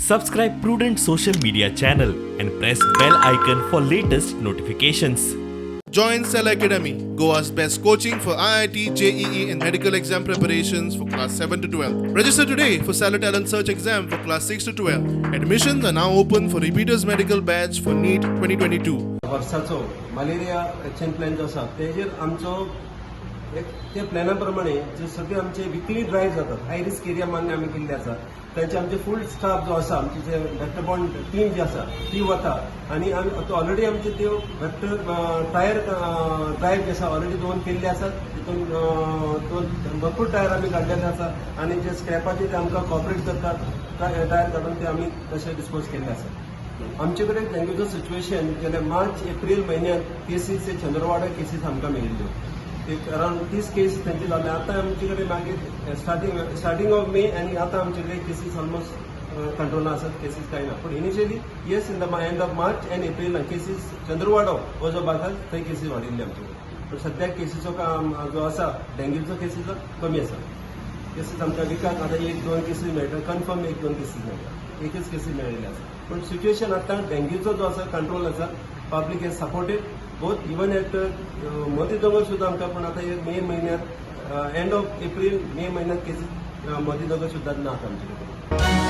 Subscribe Prudent Social Media channel and press bell icon for latest notifications. Join Cell Academy, Goa's best coaching for IIT, JEE and medical exam preparations for class 7 to 12. Register today for Cell Talent Search exam for class 6 to 12. Admissions are now open for repeaters medical batch for NEET 2022. वर्षाचो malaria action plan जो आसा तेजेर आमचो एक त्या प्लॅना प्रमाणे जे सगळे आमचे विकली ड्रायव्ह जातात हाय रिस्क एरिया मान्य आमी केल्ले आसा त्यांचे आमचे फुल स्टाफ जो आसा आमची जे वेक्टर बॉन्ड टीम जी आसा ती वता आणि आमी ऑलरेडी आमचे त्यो वेक्टर टायर ड्रायव्ह जे आसा ऑलरेडी 2 केल्ले आसात तितून 2 भरपूर टायर आमी काडलेले आसा आणि जे स्क्रॅपाचे ते आमकां कॉपरेट करतात टायर काडून ते आमी तशे डिस्पोज केल्ले आसा आमचे कडेन डेंग्यूचो सिच्युएशन गेल्या मार्च एप्रिल म्हयन्यात केसीस चंद्रवाडा केसीस आमकां मेळिल्ल्यो एक अराउंड 30 केस त्यांचे झाले आता आमचे कडेन मागीर स्टार्टिंग ऑफ मे आणि आता आमचे कडेन केसीस ऑलमोस्ट कंट्रोल आसात केसीस कांय ना पण initially yes in the end of March end April cases चंद्रवाडो हो जो भाग आसा थंय केसीस वाडिल्ले आमचे कडेन पण सद्याक केसीचो जो आसा डेंग्यूचो केसीचो कमी आसा केसीस आमकां विकाक आतां 1-2 केसीस मेळटा कन्फर्म 1-2 केसीस मेळटा एकच केसीस मेळिल्ले आसा पण सिच्युएशन आतां डेंग्यूचो जो आसा कंट्रोल आसा public hedge supported both even at Modi दोंगर सुद्दां आमकां पण आतां मे म्हयन्यात एंड ऑफ एप्रील मे म्हयन्यात केसीस मोदी दोंगर सुद्दां नात आमचे कडेन